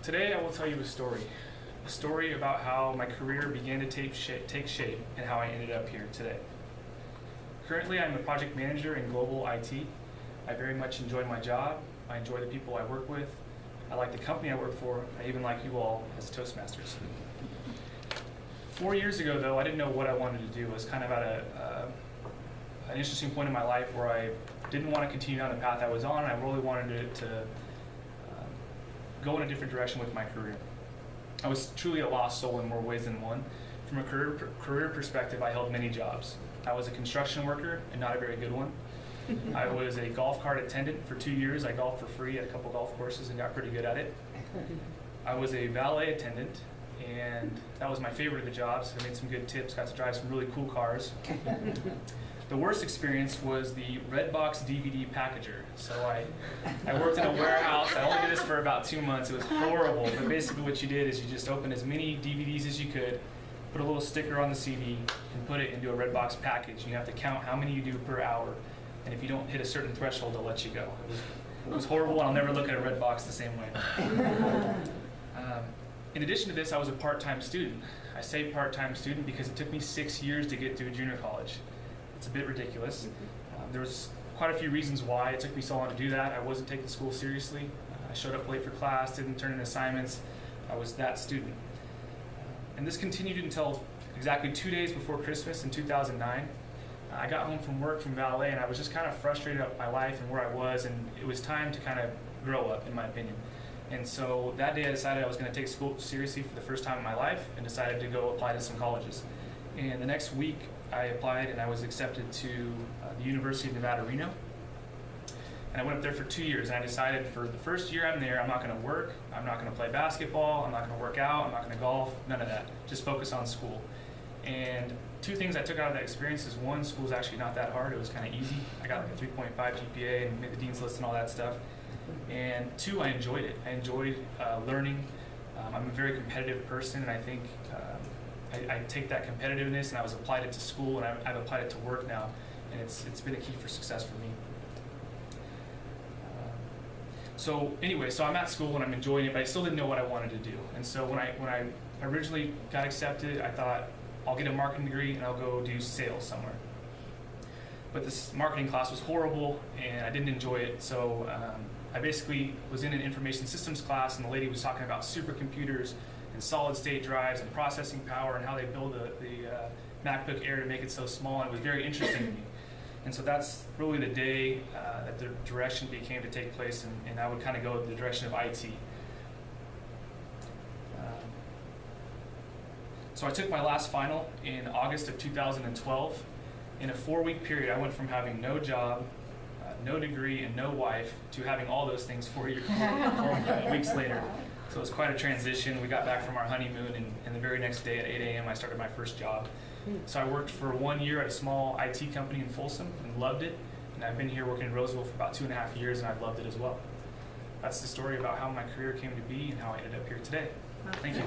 Today I will tell you a story about how my career began to take shape and how I ended up here today. Currently I'm a project manager in global IT. I very much enjoy my job. I enjoy the people I work with. I like the company I work for. I even like you all as Toastmasters. 4 years ago though, I didn't know what I wanted to do. I was kind of at an interesting point in my life where I didn't want to continue down the path I was on, and I really wanted to go in a different direction with my career. I was truly a lost soul in more ways than one. From a career perspective, I held many jobs. I was a construction worker, and not a very good one. I was a golf cart attendant for 2 years. I golfed for free at a couple golf courses and got pretty good at it. I was a valet attendant, and that was my favorite of the jobs. I made some good tips, got to drive some really cool cars. The worst experience was the Redbox DVD packager. So I worked in a warehouse. I only did this for about 2 months. It was horrible, but basically what you did is you just opened as many DVDs as you could, put a little sticker on the CD, and put it into a Redbox package. You have to count how many you do per hour, and if you don't hit a certain threshold, they'll let you go. It was horrible, and I'll never look at a Redbox the same way. In addition to this, I was a part-time student. I say part-time student because it took me 6 years to get through junior college. It's a bit ridiculous. There was quite a few reasons why it took me so long to do that. I wasn't taking school seriously. I showed up late for class, didn't turn in assignments. I was that student. And this continued until exactly 2 days before Christmas in 2009. I got home from work from valet, and I was just kind of frustrated about my life and where I was, and it was time to kind of grow up, in my opinion. And so that day I decided I was going to take school seriously for the first time in my life and decided to go apply to some colleges. And the next week I applied and I was accepted to the University of Nevada, Reno. And I went up there for 2 years, and I decided for the first year I'm there, I'm not going to work, I'm not going to play basketball, I'm not going to work out, I'm not going to golf, none of that. Just focus on school. And two things I took out of that experience is, one, school's actually not that hard, it was kind of easy. I got like a 3.5 GPA and made the dean's list and all that stuff. And two, I enjoyed it. I enjoyed learning. I'm a very competitive person, and I think I take that competitiveness and I've applied it to school, and I've applied it to work now, and it's been a key for success for me. So anyway, so I'm at school and I'm enjoying it, but I still didn't know what I wanted to do. And so when I originally got accepted, I thought I'll get a marketing degree and I'll go do sales somewhere. But this marketing class was horrible and I didn't enjoy it, so I basically was in an information systems class, and the lady was talking about supercomputers and solid state drives and processing power and how they build the MacBook Air to make it so small, and it was very interesting to me. And so that's really the day that the direction became to take place, and I would kind of go in the direction of IT. So I took my last final in August of 2012. In a 4-week period, I went from having no job, no degree, and no wife to having all those things 4 weeks later. So it was quite a transition. We got back from our honeymoon, and the very next day at 8 a.m. I started my first job. So I worked for 1 year at a small IT company in Folsom and loved it. And I've been here working in Roseville for about 2.5 years, and I've loved it as well. That's the story about how my career came to be and how I ended up here today. Thank you.